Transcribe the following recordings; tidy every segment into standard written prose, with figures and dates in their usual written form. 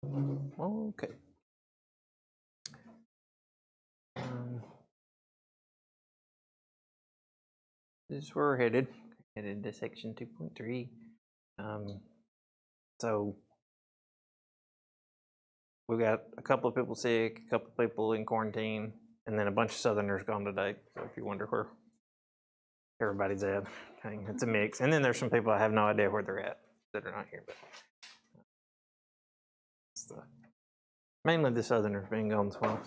Okay. This is where we're headed to section 2.3. So we got a couple of people sick, a couple of people in quarantine, and then a bunch of Southerners gone today. So if you wonder where everybody's at, it's a mix. And then there's some people I have no idea where they're at that are not here. But mainly the Southerners being gone as well.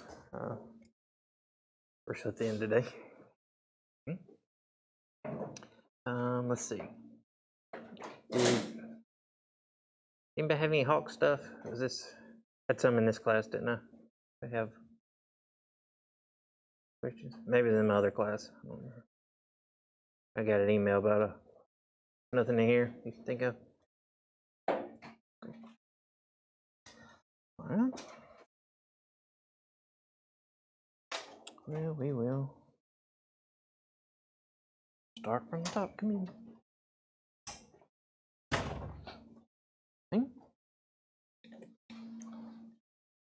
We're at the end today. Let's see. Anybody have any Hawk stuff? Had some in this class, didn't I? I have questions. Maybe in my other class. I don't know. I got an email about nothing in here you can think of. All right. Well, we will start from the top. Come in.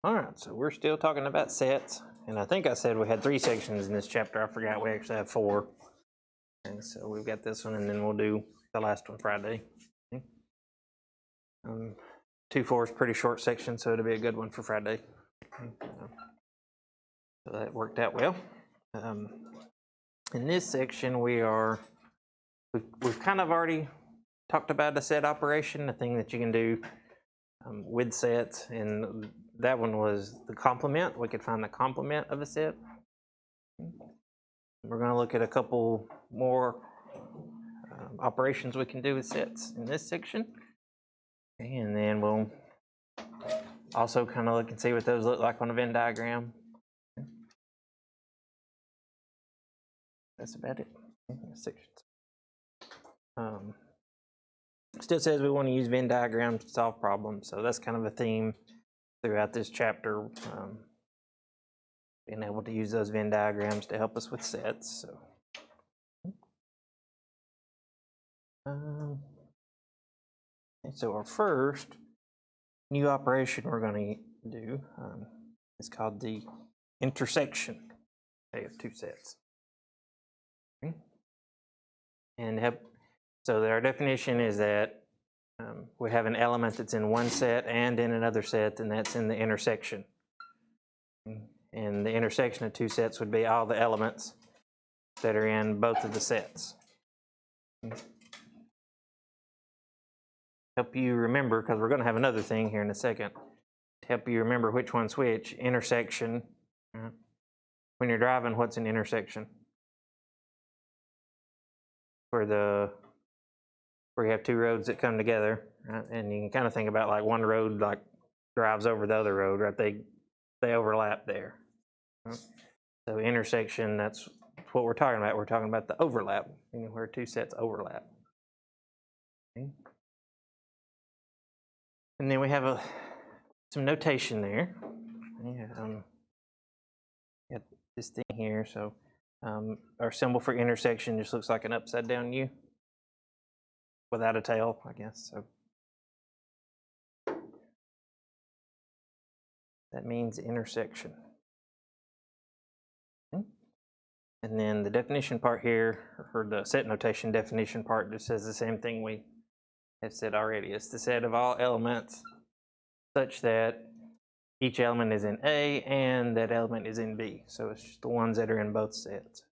All right, so we're still talking about sets, and I think I said we had 3 sections in this chapter. I forgot we actually have 4. And so we've got this one, and then we'll do the last one Friday. 2-4 is a pretty short section, so it'll be a good one for Friday. So that worked out well. In this section, we've kind of already talked about a set operation, a thing that you can do with sets, and that one was the complement. We could find the complement of a set. We're going to look at a couple more operations we can do with sets in this section, and then we'll also kind of look and see what those look like on a Venn diagram. That's about it. Sections. Still says we want to use Venn diagrams to solve problems, so that's kind of a theme throughout this chapter. Being able to use those Venn diagrams to help us with sets. So our first new operation we're going to do is called the intersection of 2 sets. Okay. And so our definition is that we have an element that's in one set and in another set, and that's in the intersection. And the intersection of 2 sets would be all the elements that are in both of the sets. Help you remember, because we're going to have another thing here in a second, to help you remember which one's which. Intersection. When you're driving, what's an intersection? Where you have 2 roads that come together, right? And you can kind of think about like one road like drives over the other road, right? They overlap there. Right? So intersection, that's what we're talking about. We're talking about the overlap, where 2 sets overlap. Okay. And then we have some notation there. Got this thing here. So our symbol for intersection just looks like an upside down U without a tail, I guess. So that means intersection. Okay. And then the definition part here, or the set notation definition part, just says the same thing we have said already. It's the set of all elements such that each element is in A and that element is in B. So it's just the ones that are in both sets.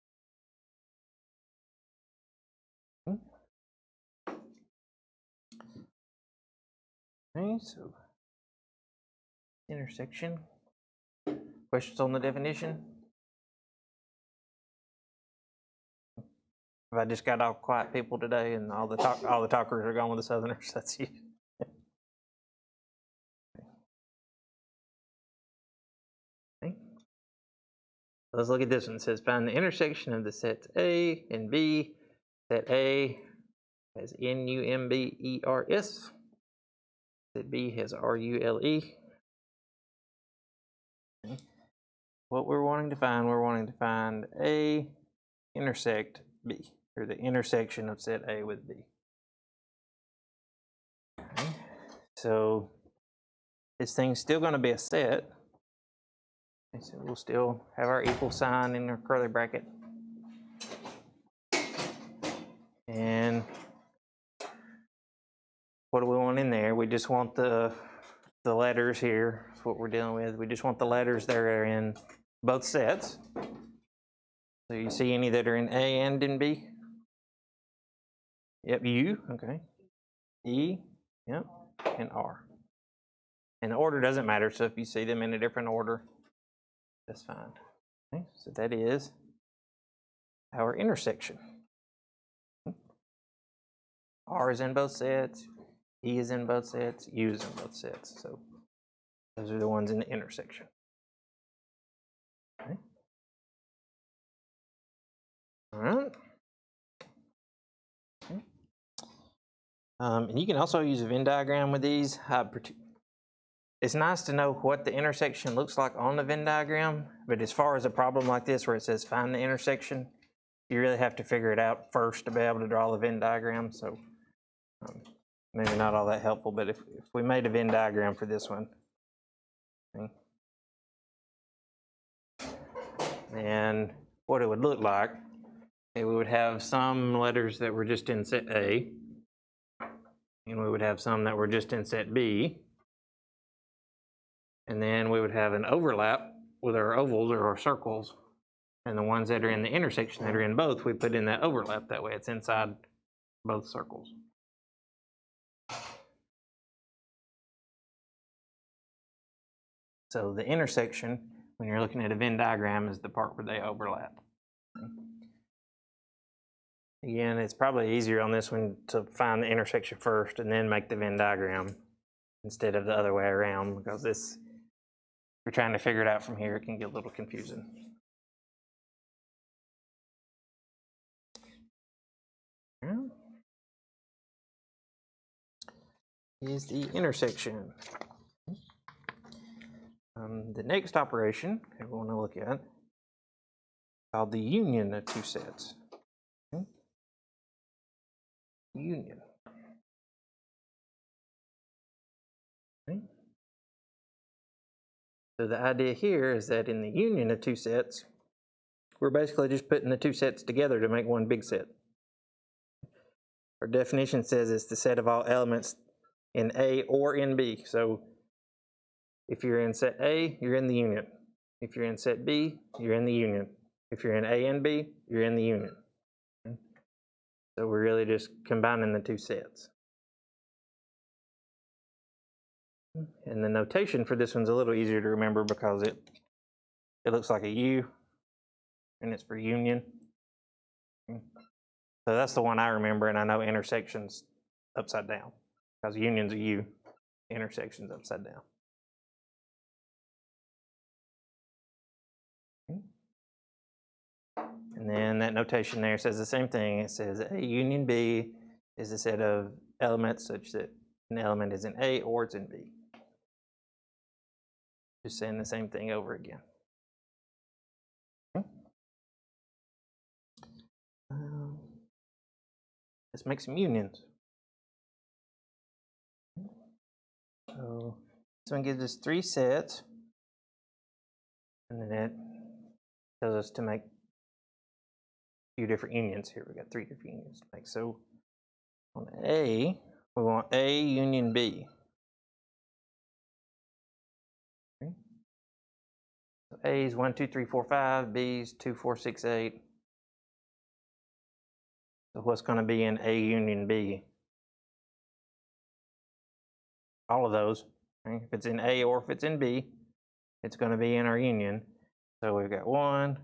Okay, so intersection. Questions on the definition? Have I just got all quiet people today, and all the talkers are gone with the Southerners? That's you. Okay. Let's look at this one. It says find the intersection of the sets A and B. Set A has NUMBERS. Set B has RULE. Okay. What we're wanting to find A intersect B, or the intersection of set A with B. Okay. So this thing's still going to be a set. And so we'll still have our equal sign in our curly bracket. And what do we want in there? We just want the letters here. That's what we're dealing with. We just want the letters that are in both sets. So you see any that are in A and in B? Yep, U, okay. E, yep, and R. And the order doesn't matter, so if you see them in a different order, that's fine. Okay, so that is our intersection. R is in both sets, E is in both sets, U is in both sets. So those are the ones in the intersection. Okay. All right. Okay. And you can also use a Venn diagram with these. It's nice to know what the intersection looks like on the Venn diagram, but as far as a problem like this where it says find the intersection, you really have to figure it out first to be able to draw the Venn diagram. So maybe not all that helpful, but if we made a Venn diagram for this one, okay, and what it would look like, we would have some letters that were just in set A, and we would have some that were just in set B, and then we would have an overlap with our ovals or our circles, and the ones that are in the intersection that are in both, we put in that overlap. That way it's inside both circles. So the intersection, when you're looking at a Venn diagram, is the part where they overlap. Again, it's probably easier on this one to find the intersection first and then make the Venn diagram instead of the other way around, because this, if you're trying to figure it out from here, it can get a little confusing. Is the intersection. The next operation we want to look at called the union of two sets. Okay. Union. Okay. So the idea here is that in the union of two sets, we're basically just putting the two sets together to make one big set. Our definition says it's the set of all elements in A or in B. So if you're in set A, you're in the union. If you're in set B, you're in the union. If you're in A and B, you're in the union. Okay. So we're really just combining the two sets. And the notation for this one's a little easier to remember because it looks like a U, and it's for union. So that's the one I remember, and I know intersection's upside down because union's a U, intersection's upside down. And then that notation there says the same thing. It says A union B is a set of elements such that an element is in A or it's in B. Just saying the same thing over again. Let's make some unions. So this one gives us 3 sets, and then it tells us to make a few different unions here. We got 3 different unions to make. So on A, we want A union B. Okay. So A is 1, 2, 3, 4, 5. B is 2, 4, 6, 8. So what's going to be in A union B? All of those. Okay? If it's in A or if it's in B, it's going to be in our union. So we've got 1,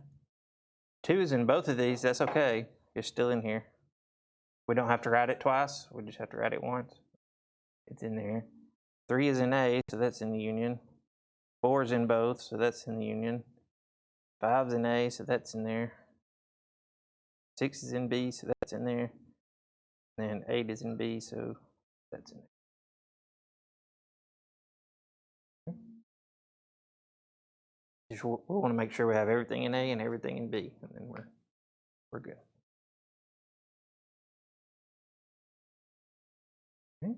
2 is in both of these. That's okay. It's still in here. We don't have to write it twice. We just have to write it once. It's in there. 3 is in A, so that's in the union. 4 is in both, so that's in the union. 5 is in A, so that's in there. 6 is in B, so that's in there. And then 8 is in B, so that's in there. Just we want to make sure we have everything in A and everything in B, and then we're good. Okay.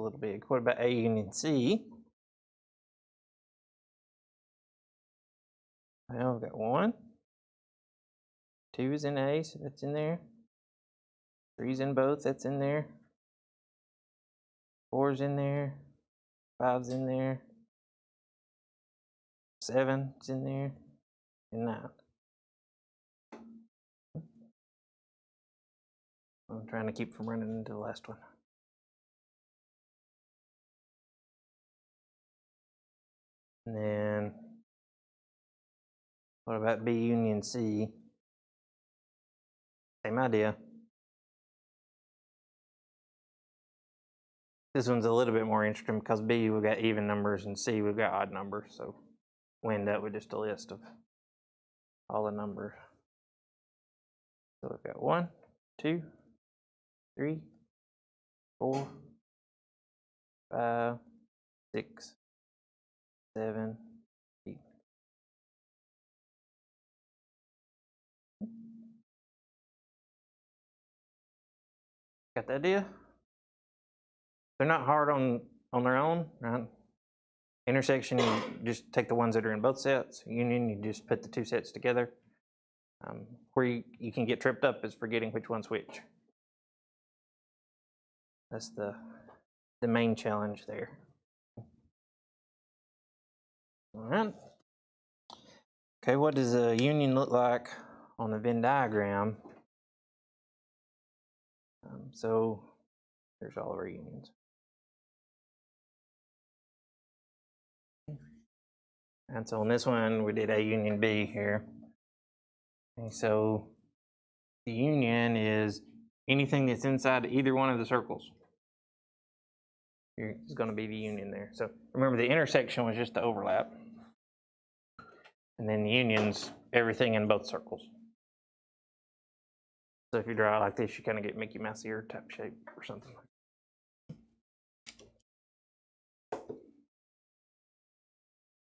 a little big. What about A union C? Well, we've got 1. 2 is in A, so that's in there. 3's in both, that's in there. 4's in there. 5's in there. 7's in there. And 9. I'm trying to keep from running into the last one. And then, what about B union C? Same idea. This one's a little bit more interesting because B, we've got even numbers, and C, we've got odd numbers. So we end up with just a list of all the numbers. So we've got 1, 2, 3, 4, 5, 6, 7, 8. Got the idea? They're not hard on their own, right? Intersection, you just take the ones that are in both sets. Union, you just put the 2 sets together. Where you can get tripped up is forgetting which one's which. That's the main challenge there. All right. Okay, what does a union look like on the Venn diagram? So there's all of our unions. And so on this one, we did A union B here. And so the union is anything that's inside either one of the circles. Is going to be the union there. So remember, the intersection was just the overlap. And then the union's everything in both circles. So if you draw it like this, you kind of get Mickey Mouse ear type shape or something like that.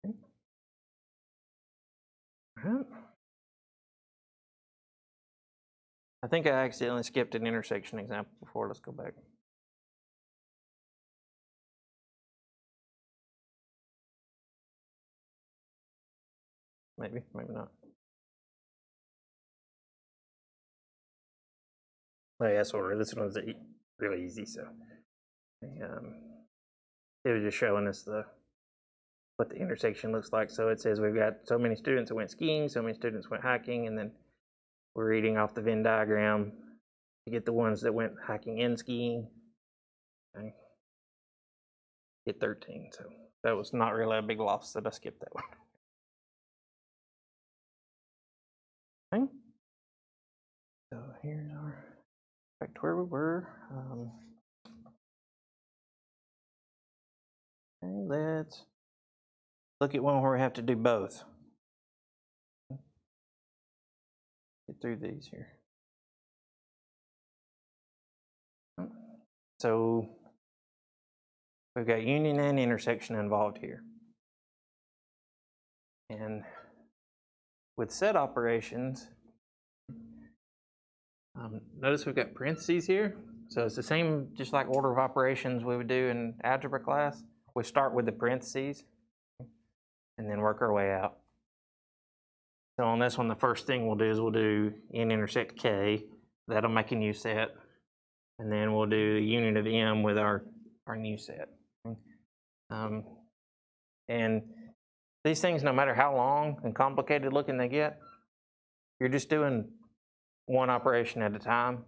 Okay. All right. I think I accidentally skipped an intersection example before. Let's go back. Maybe, maybe not. Oh yeah, sort of. This one's really easy. So it was just showing us what the intersection looks like. So it says we've got so many students that went skiing, so many students went hiking, and then we're reading off the Venn diagram to get the ones that went hiking and skiing. Okay. Get 13. So that was not really a big loss, so I skipped that one. Okay. So here's our back to where we were. Okay, let's look at one where we have to do both. Get through these here. So we've got union and intersection involved here. And with set operations, notice we've got parentheses here. So it's the same, just like order of operations we would do in algebra class. We start with the parentheses and then work our way out. So on this one, the first thing we'll do is we'll do n intersect k. That'll make a new set. And then we'll do the union of m with our new set. And these things, no matter how long and complicated looking they get, you're just doing one operation at a time.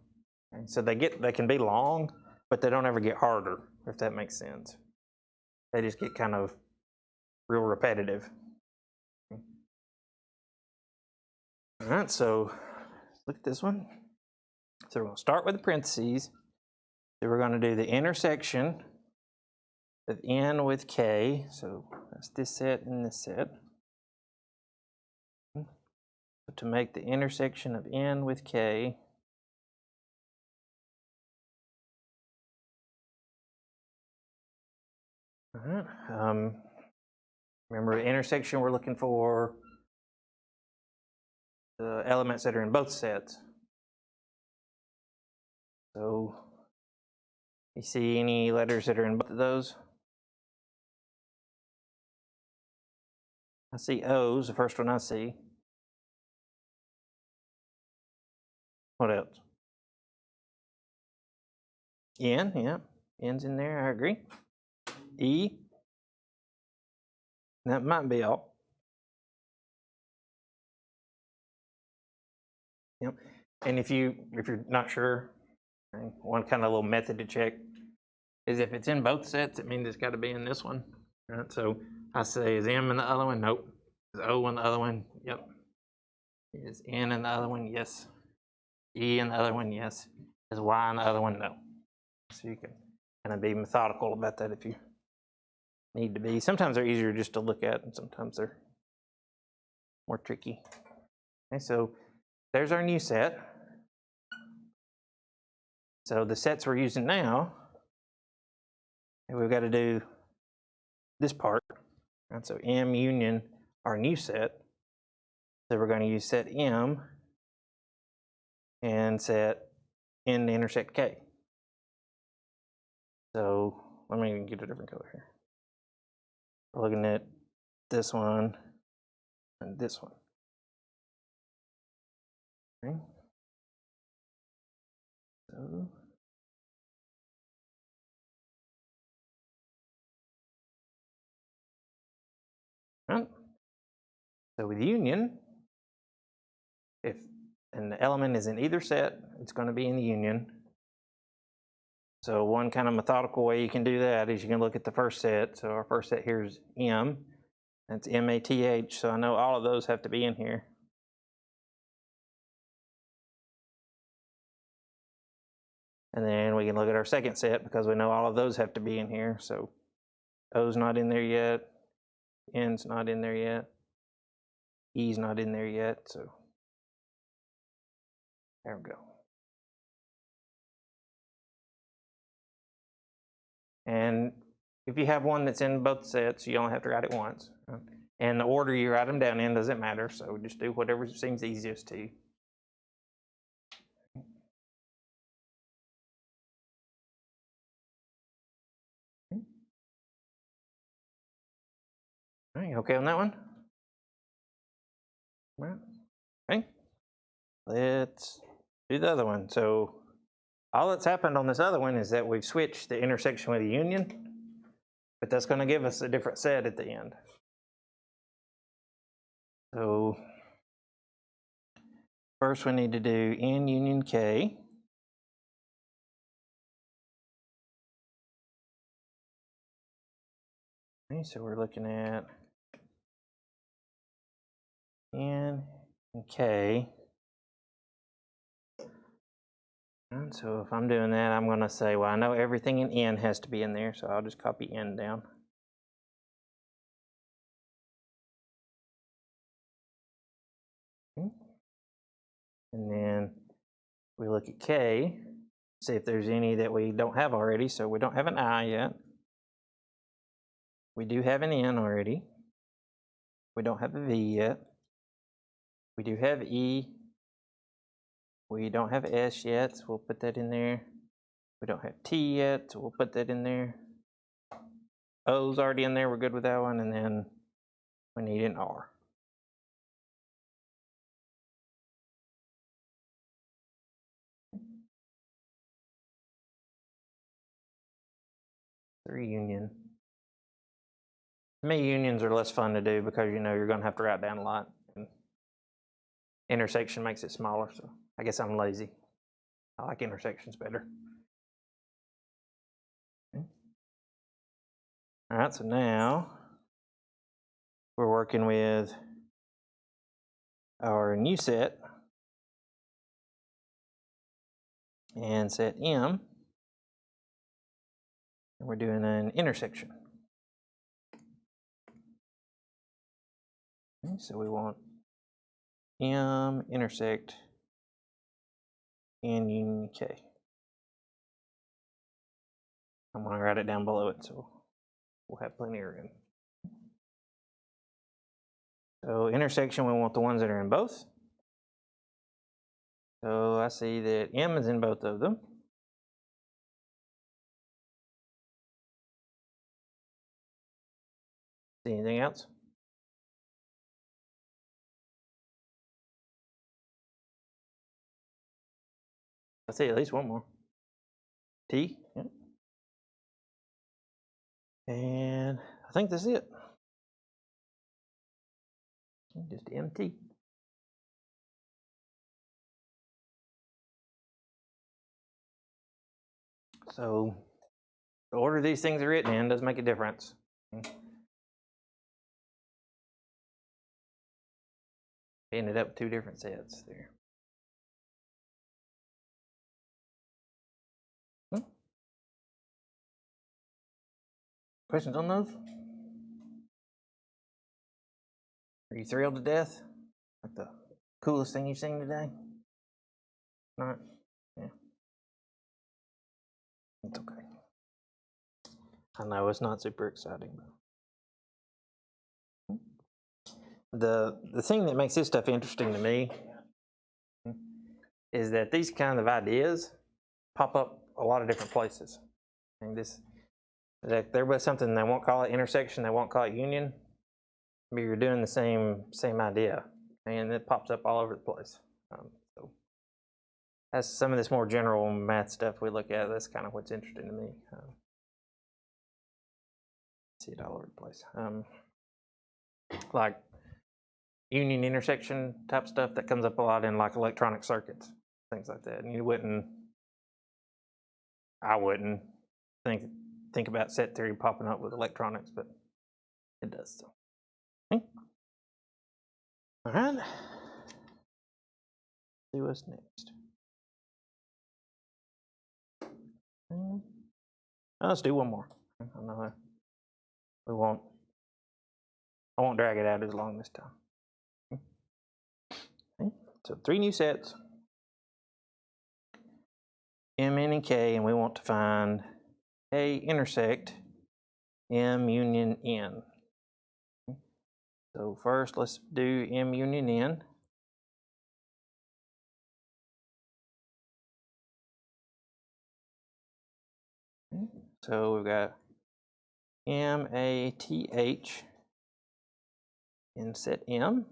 And so they can be long, but they don't ever get harder, if that makes sense. They just get kind of real repetitive. All right, so look at this one. So we're going to start with the parentheses. So we're going to do the intersection of n with k. So that's this set and this set. So to make the intersection of n with k, all right. Remember, the intersection, we're looking for the elements that are in both sets. So You see any letters that are in both of those? I see O's, the first one I see. What else? N, yeah. N's in there, I agree. E. That might be all. Yep. And if you're not sure, one kind of little method to check is if it's in both sets, it means it's got to be in this one. Right? So I say, is M in the other one? Nope. Is O in the other one? Yep. Is N in the other one? Yes. E in the other one? Yes. Is Y in the other one? No. So you can kind of be methodical about that if you need to be. Sometimes they're easier just to look at, and sometimes they're more tricky. Okay, so there's our new set. So the sets we're using now, we've got to do this part. Right? So M union our new set. So we're going to use set M and set N to intersect K. So let me get a different color here. We're looking at this one and this one. Okay. So right. So with union, if an element is in either set, it's going to be in the union. So one kind of methodical way you can do that is you can look at the first set. So our first set here is M. That's M-A-T-H. So I know all of those have to be in here. And then we can look at our second set because we know all of those have to be in here. So O's not in there yet. N's not in there yet. E's not in there yet. So there we go. And if you have one that's in both sets, you only have to write it once. And the order you write them down in doesn't matter. So just do whatever seems easiest to you. All right, okay on that one? All right. Okay. Let's do the other one. So all that's happened on this other one is that we've switched the intersection with the union, but that's going to give us a different set at the end. So first we need to do N union K. Okay, so we're looking at N and K. And so if I'm doing that, I'm going to say, well, I know everything in N has to be in there, so I'll just copy N down. Okay. And then we look at K, see if there's any that we don't have already. So we don't have an I yet. We do have an N already. We don't have a V yet. We do have E. We don't have S yet, so we'll put that in there. We don't have T yet, so we'll put that in there. O's already in there, we're good with that one, and then we need an R. Three union. To me, unions are less fun to do because you know you're going to have to write down a lot. And intersection makes it smaller, so I guess I'm lazy. I like intersections better. Okay. All right, so now we're working with our new set and set M, and we're doing an intersection. Okay, so we want M intersect N union K. I'm going to write it down below it so we'll have plenty of room. So intersection, we want the ones that are in both. So I see that M is in both of them. See anything else? I see at least one more. T. Yeah. And I think that's it. Just MT. So the order these things are written in does make a difference. Ended up with two different sets there. Questions on those? Are you thrilled to death? Like the coolest thing you've seen today? Not? Yeah. It's okay. I know it's not super exciting, but the thing that makes this stuff interesting to me is that these kind of ideas pop up a lot of different places. And that there was something they won't call it intersection, they won't call it union, but you're doing the same idea, and it pops up all over the place. So that's some of this more general math stuff we look at. That's kind of what's interesting to me. See it all over the place. Like union intersection type stuff that comes up a lot in like electronic circuits, things like that. And I wouldn't think about set theory popping up with electronics, but it does. So, okay. All right. See what's next. Let's do one more. I know I won't drag it out as long this time. Okay. So 3 new sets, M, N, and K, and we want to find K intersect M union N. So first, let's do M union N. So we've got M, A, T, H in set M.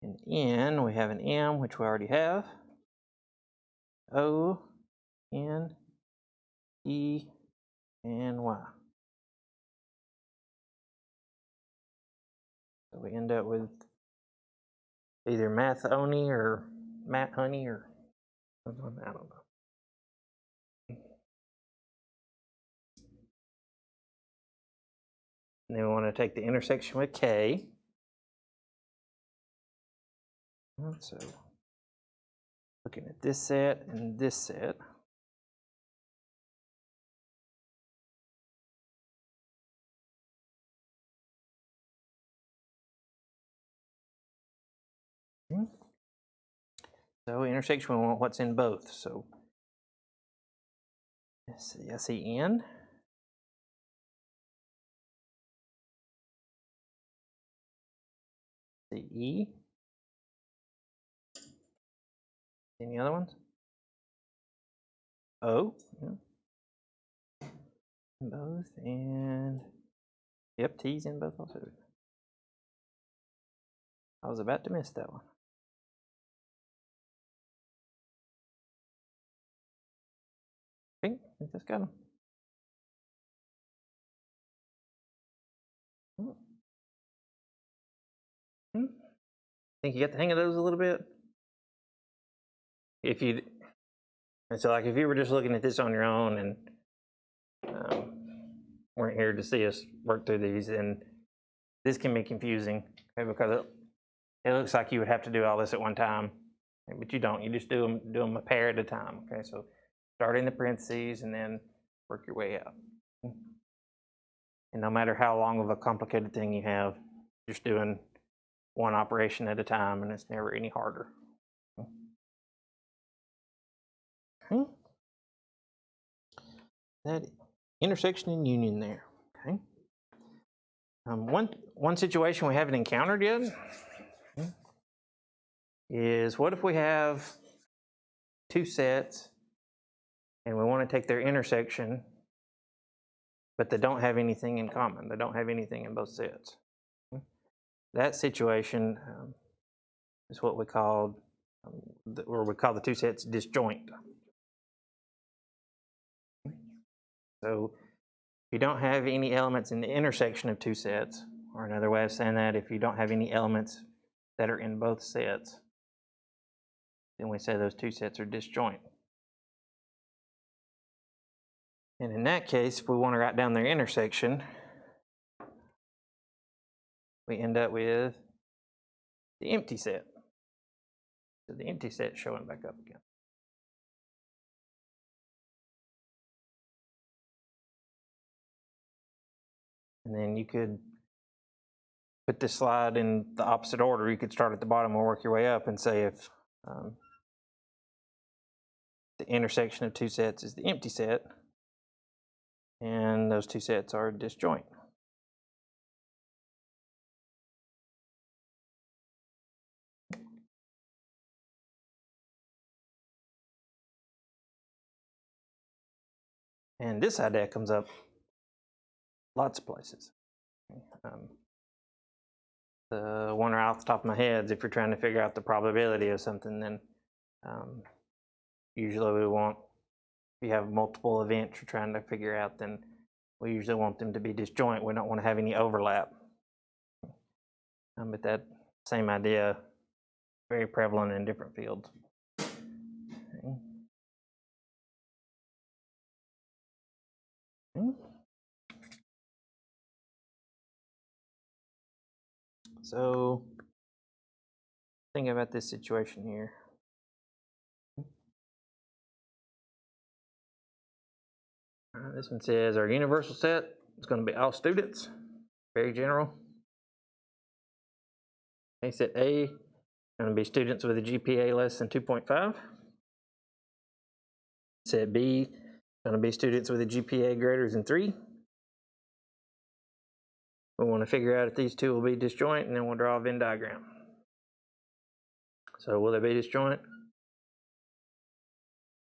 In N, we have an M, which we already have. O, N, E, and Y. So we end up with either Math Oni or Matt Honey or something, I don't know. And then we want to take the intersection with K. So looking at this set and this set. So intersection, we want what's in both. So let's see, I see N. See E. Any other ones? O. Yeah. In both, and yep, T's in both also. I was about to miss that one. Okay, I think that's got them. Think you got the hang of those a little bit? If you, and so like if you were just looking at this on your own and weren't here to see us work through these, and this can be confusing, okay, because it looks like you would have to do all this at one time, but you don't. You just do them a pair at a time. Okay, so start in the parentheses and then work your way out. And no matter how long of a complicated thing you have, just doing one operation at a time, and it's never any harder. Okay. That intersection and union there. Okay. One situation we haven't encountered yet is what if we have two sets and we want to take their intersection, but they don't have anything in common. They don't have anything in both sets. That situation is what we call, or we call the two sets disjoint. So if you don't have any elements in the intersection of two sets, or another way of saying that, if you don't have any elements that are in both sets, then we say those two sets are disjoint. And in that case, if we want to write down their intersection, we end up with the empty set. So the empty set showing back up again. And then you could put this slide in the opposite order. You could start at the bottom and work your way up and say if the intersection of two sets is the empty set, and those two sets are disjoint. And this idea comes up lots of places. The one right off the top of my head is if you're trying to figure out the probability of something, then usually we want, if you have multiple events you're trying to figure out, then we usually want them to be disjoint. We don't want to have any overlap. But that same idea, very prevalent in different fields. Okay. Okay. So think about this situation here. This one says our universal set is going to be all students, very general. Okay, set A is going to be students with a GPA less than 2.5. Set B is going to be students with a GPA greater than 3. We want to figure out if these two will be disjoint, and then we'll draw a Venn diagram. So will they be disjoint?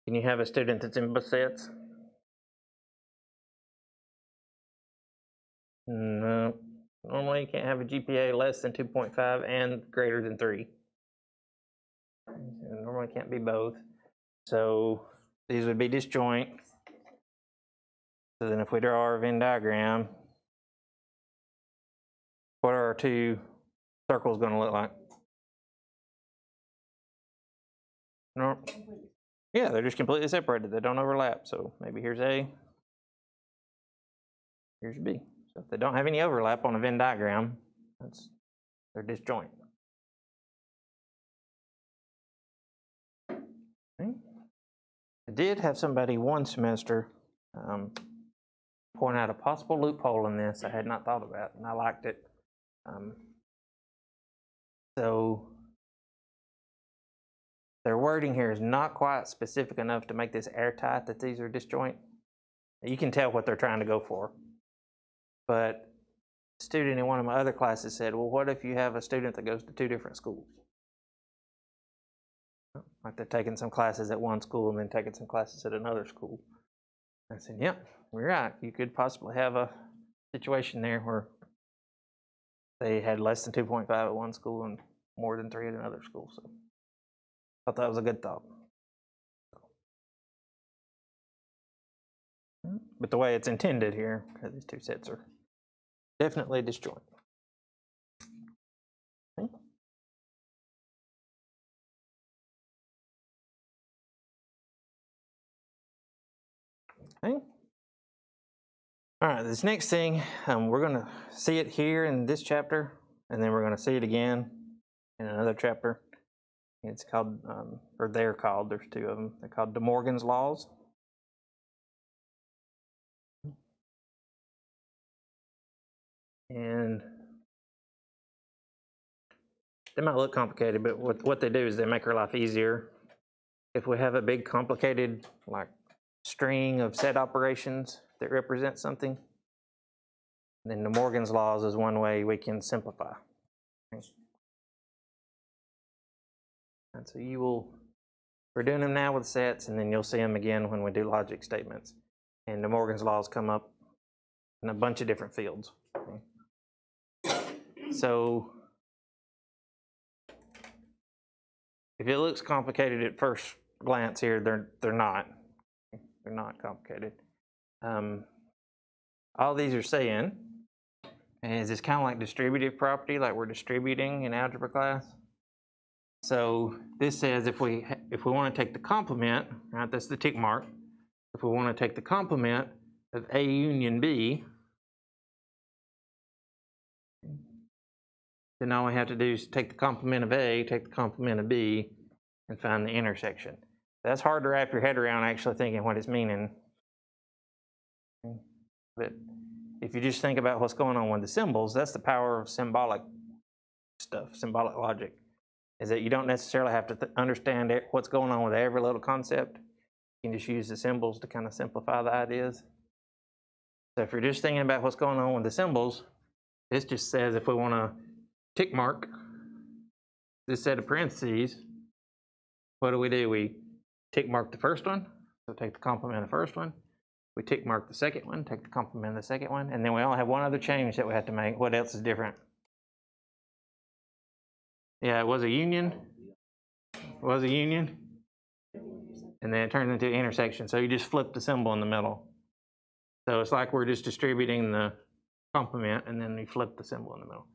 Can you have a student that's in both sets? No. Normally you can't have a GPA less than 2.5 and greater than 3. It normally can't be both. So these would be disjoint. So then if we draw our Venn diagram, what are our two circles going to look like? No. Yeah, they're just completely separated. They don't overlap. So maybe here's A, here's B. So if they don't have any overlap on a Venn diagram, they're disjoint. Okay. I did have somebody one semester point out a possible loophole in this I had not thought about, and I liked it. So their wording here is not quite specific enough to make this airtight that these are disjoint. You can tell what they're trying to go for. But a student in one of my other classes said, well, what if you have a student that goes to 2 different schools? Like they're taking some classes at one school and then taking some classes at another school. I said, yep, you're right. You could possibly have a situation there where they had less than 2.5 at one school and more than 3 at another school. So I thought that was a good thought. But the way it's intended here, these two sets are definitely disjoint. Okay. Okay. All right, this next thing, we're going to see it here in this chapter, and then we're going to see it again in another chapter. It's called, or they're called, there's 2 of them, they're called De Morgan's laws. And they might look complicated, but what they do is they make our life easier. If we have a big complicated like string of set operations that represent something, then De Morgan's laws is one way we can simplify. Okay. And so we're doing them now with sets, and then you'll see them again when we do logic statements. And De Morgan's laws come up in a bunch of different fields. So if it looks complicated at first glance here, they're not. They're not complicated. All these are saying is it's kind of like distributive property, like we're distributing in algebra class. So this says if we want to take the complement, right? That's the tick mark. If we want to take the complement of A union B, then all we have to do is take the complement of A, take the complement of B, and find the intersection. That's hard to wrap your head around actually thinking what it's meaning. But if you just think about what's going on with the symbols, that's the power of symbolic stuff, symbolic logic, is that you don't necessarily have to understand what's going on with every little concept. You can just use the symbols to kind of simplify the ideas. So if you're just thinking about what's going on with the symbols, this just says if we want to tick mark this set of parentheses, what do? We tick mark the first one, so take the complement of the first one. We tick mark the second one, take the complement of the second one, and then we only have one other change that we have to make. What else is different? Yeah, it was a union. It was a union. And then it turns into an intersection. So you just flip the symbol in the middle. So it's like we're just distributing the complement and then we flip the symbol in the middle.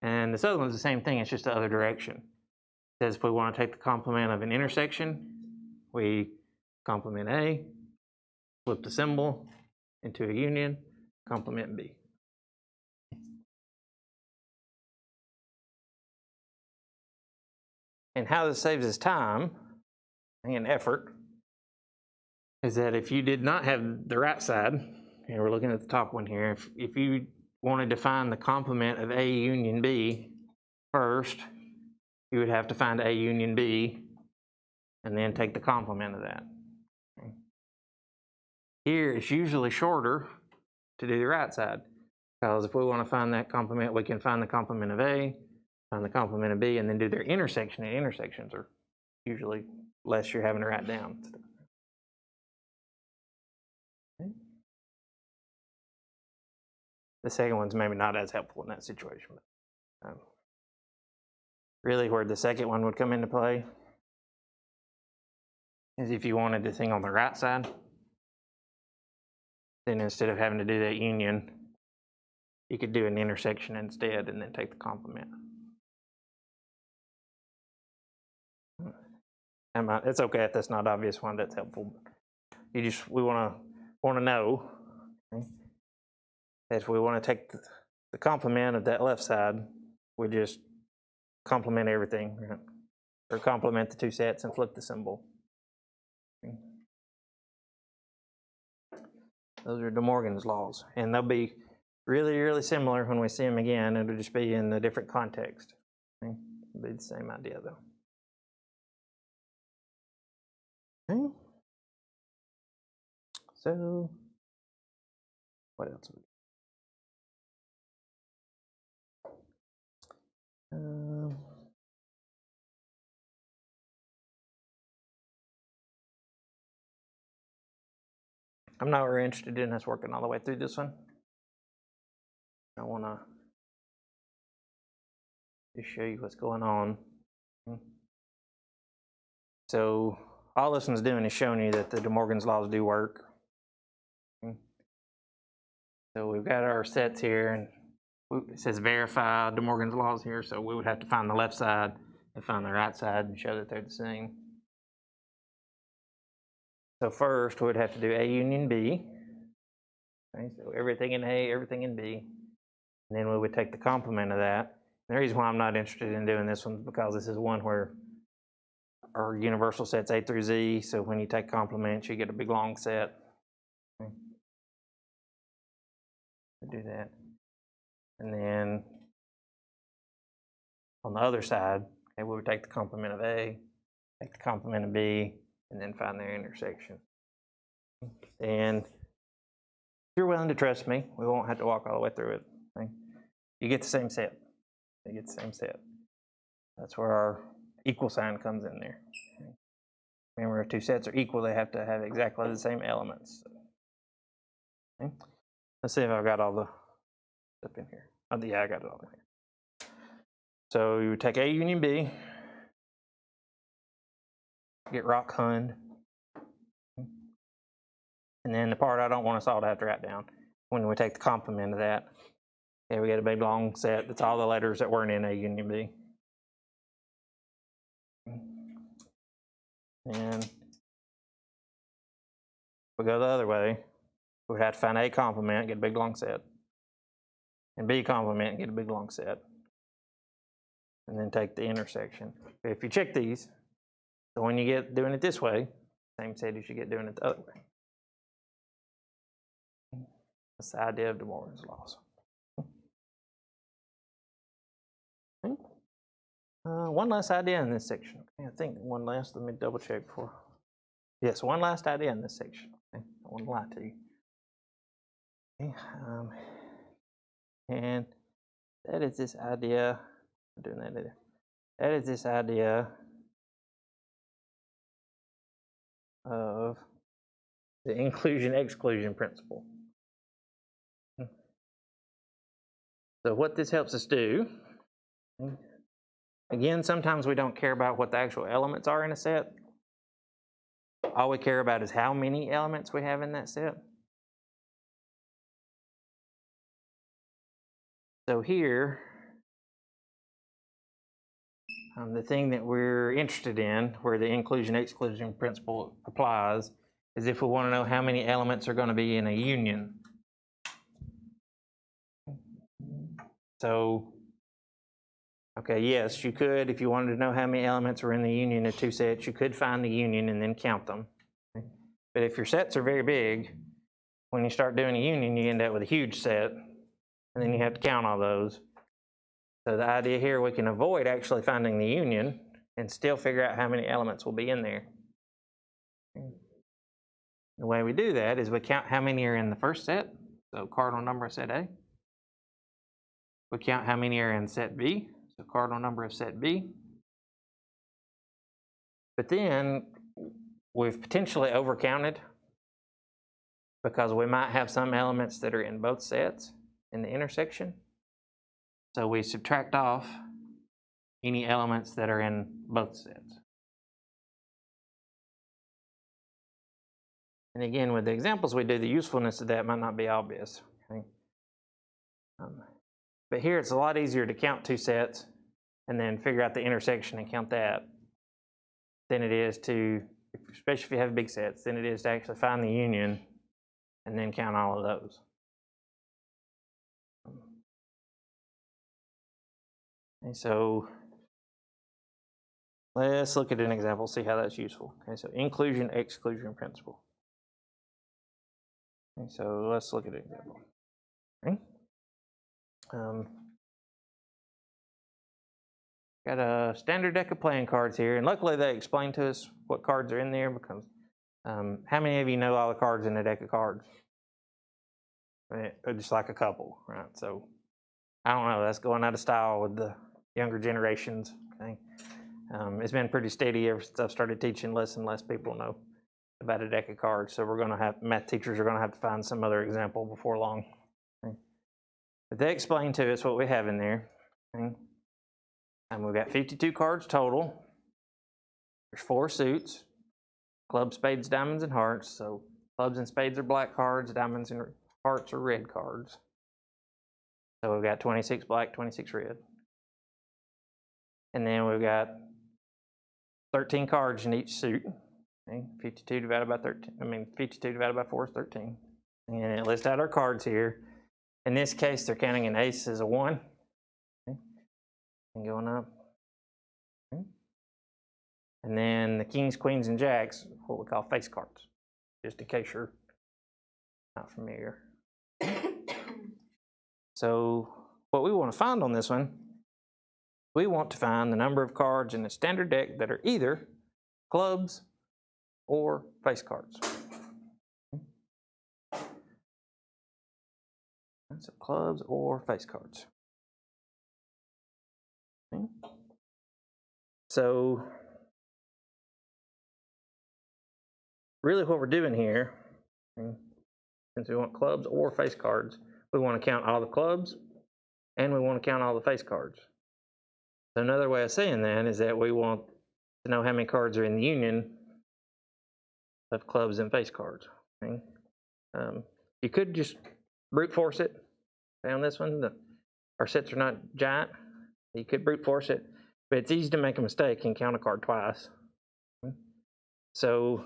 And this other one's the same thing, it's just the other direction. It says if we want to take the complement of an intersection, we complement A, flip the symbol into a union, complement B. And how this saves us time and effort is that if you did not have the right side, and we're looking at the top one here, if you wanted to find the complement of A union B first, you would have to find A union B and then take the complement of that. Here it's usually shorter to do the right side, because if we want to find that complement, we can find the complement of A, find the complement of B, and then do their intersection. And intersections are usually less you're having to write down. Okay. The second one's maybe not as helpful in that situation. But, really where the second one would come into play is if you wanted the thing on the right side, then instead of having to do that union, you could do an intersection instead and then take the complement. It's okay if that's not obvious one, that's helpful. We want to know, okay, if we want to take the complement of that left side, we just complement everything, right? Or complement the two sets and flip the symbol. Okay. Those are De Morgan's laws, and they'll be really, really similar when we see them again. It'll just be in a different context. Okay. It'll be the same idea though. Okay. So, what else? I'm not very interested in us working all the way through this one. I want to just show you what's going on. So all this one's doing is showing you that the De Morgan's laws do work. So we've got our sets here, and it says verify De Morgan's laws here, so we would have to find the left side and find the right side and show that they're the same. So first we would have to do A union B. Okay, so everything in A, everything in B. And then we would take the complement of that. And the reason why I'm not interested in doing this one is because this is one where our universal set's A through Z, so when you take complements, you get a big long set. Okay. Do that. And then on the other side, okay, we would take the complement of A, take the complement of B, and then find their intersection. And if you're willing to trust me, we won't have to walk all the way through it. Okay? You get the same set. You get the same set. That's where our equal sign comes in there. Okay? Remember, if two sets are equal, they have to have exactly the same elements. Okay? Let's see if I've got all the stuff in here. Oh, yeah, I got it all in here. So you would take A union B, get rock Hund, and then the part I don't want us all to have to write down, when we take the complement of that, okay, we get a big long set that's all the letters that weren't in A union B. And we go the other way, we'd have to find A complement, get a big long set, and B complement, get a big long set, and then take the intersection. If you check these, so when you get doing it this way, same set as you get doing it the other way. That's the idea of De Morgan's laws. Okay. One last idea in this section. Okay, I think one last, let me double check before. Yes, one last idea in this section. Okay, I won't lie to you. Okay, and that is this idea, I'm doing that either. That is this idea of the inclusion-exclusion principle. So what this helps us do, again, sometimes we don't care about what the actual elements are in a set. All we care about is how many elements we have in that set. So here, the thing that we're interested in, where the inclusion-exclusion principle applies, is if we want to know how many elements are going to be in a union. So, okay, yes, you could, if you wanted to know how many elements were in the union of two sets, you could find the union and then count them. But if your sets are very big, when you start doing a union, you end up with a huge set, and then you have to count all those. So the idea here, we can avoid actually finding the union and still figure out how many elements will be in there. The way we do that is we count how many are in the first set, so cardinal number of set A. We count how many are in set B, so cardinal number of set B. But then we've potentially overcounted because we might have some elements that are in both sets in the intersection. So we subtract off any elements that are in both sets. And again, with the examples we do, the usefulness of that might not be obvious. Okay? But here it's a lot easier to count two sets and then figure out the intersection and count that than it is to, especially if you have big sets, than it is to actually find the union and then count all of those. And so let's look at an example, see how that's useful. Okay, so inclusion-exclusion principle. Okay, so let's look at an example. Okay. Got a standard deck of playing cards here, and luckily they explained to us what cards are in there because how many of you know all the cards in a deck of cards? Just like a couple, right? So I don't know, that's going out of style with the younger generations. Okay, it's been pretty steady ever since I've started teaching. Less and less people know about a deck of cards, so we're going to have, math teachers are going to have to find some other example before long. Okay. But they explained to us what we have in there. Okay. And we've got 52 cards total. There's 4 suits: clubs, spades, diamonds, and hearts. So clubs and spades are black cards, diamonds and hearts are red cards. So we've got 26 black, 26 red. And then we've got 13 cards in each suit. Okay, 52 divided by 13. 52 divided by 4 is 13. And it lists out our cards here. In this case, they're counting an ace as a 1. Okay. And going up. Okay. And then the kings, queens, and jacks, what we call face cards, just in case you're not familiar. So what we want to find on this one, we want to find the number of cards in the standard deck that are either clubs or face cards. So clubs or face cards. Okay. So really what we're doing here since we want clubs or face cards, we want to count all the clubs and we want to count all the face cards. So another way of saying that is that we want to know how many cards are in the union of clubs and face cards. Okay? You could just brute force it. Found this one. Our sets are not giant. You could brute force it, but it's easy to make a mistake and count a card twice. So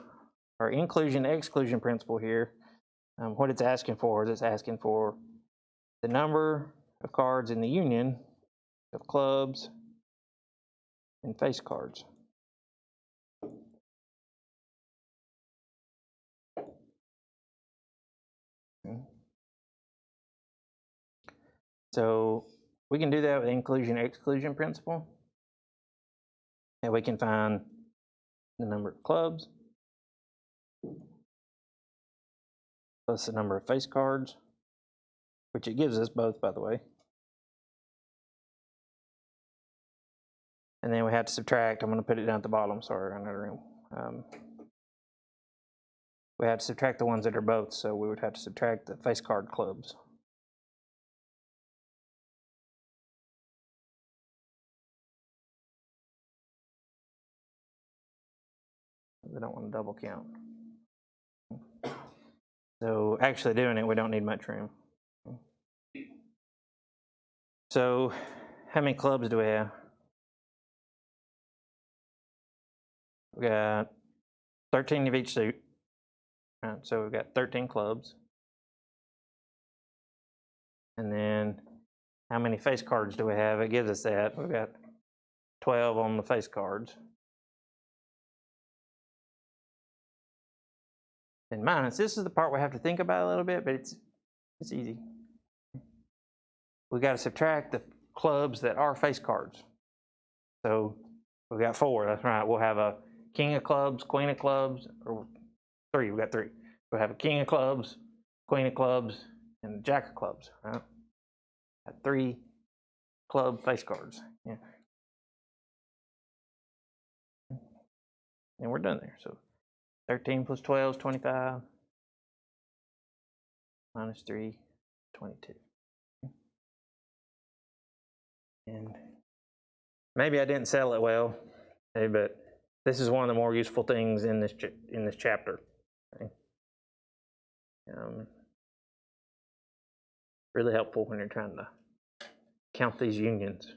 our inclusion-exclusion principle here, what it's asking for is it's asking for the number of cards in the union of clubs and face cards. Okay. So we can do that with inclusion-exclusion principle. And we can find the number of clubs plus the number of face cards, which it gives us both, by the way. And then we have to subtract. I'm going to put it down at the bottom. Sorry, another room. We have to subtract the ones that are both, so we would have to subtract the face card clubs. We don't want to double count. So actually doing it, we don't need much room. So how many clubs do we have? We got 13 of each suit. So we've got 13 clubs. And then how many face cards do we have? It gives us that. We've got 12 on the face cards. And minus, this is the part we have to think about a little bit, but it's easy. We got to subtract the clubs that are face cards. So we've got 4, that's right. We'll have a king of clubs, queen of clubs, or 3, we've got 3. We'll have a king of clubs, queen of clubs, and a jack of clubs, right? Got 3 club face cards, yeah. And we're done there, so 13 plus 12 is 25, minus 3, 22. And maybe I didn't sell it well, okay, but this is one of the more useful things in this chapter. Okay? Really helpful when you're trying to count these unions.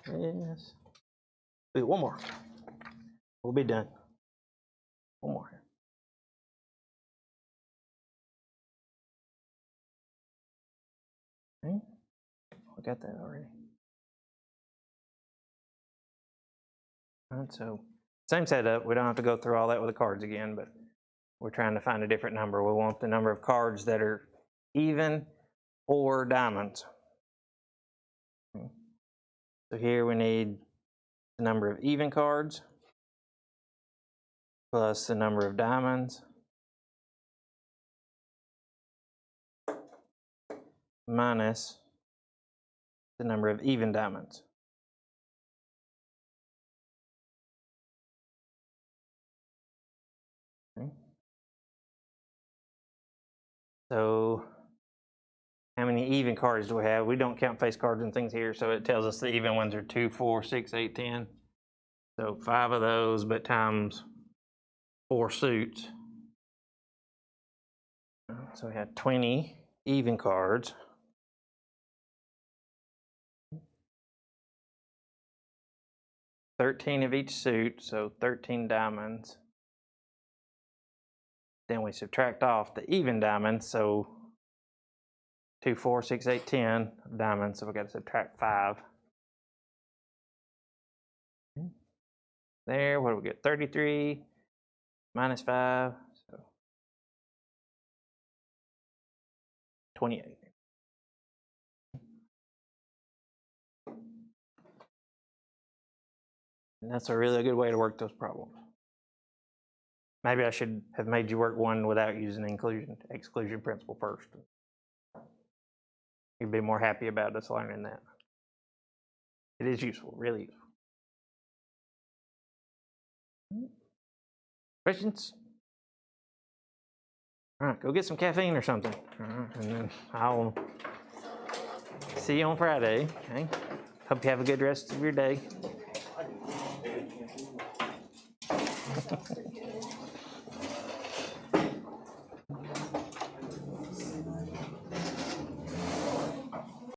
Yes. Wait, one more. We'll be done. One more. Okay. We got that already. All right, so same setup. We don't have to go through all that with the cards again, but we're trying to find a different number. We want the number of cards that are even or diamonds. Okay. So here we need the number of even cards plus the number of diamonds minus the number of even diamonds. Okay. So how many even cards do we have? We don't count face cards and things here, so it tells us the even ones are 2, 4, 6, 8, 10. So 5 of those, but times 4 suits. So we have 20 even cards. $13 of each suit, so 13 diamonds. Then we subtract off the even diamonds, so 2, 4, 6, 8, 10 diamonds, so we got to subtract 5. There, what do we get? 33 minus 5, so 28. And that's a really good way to work those problems. Maybe I should have made you work one without using the inclusion-exclusion principle first. You'd be more happy about us learning that. It is useful, really useful. Questions? All right, go get some caffeine or something. And then I'll see you on Friday. Okay? Hope you have a good rest of your day.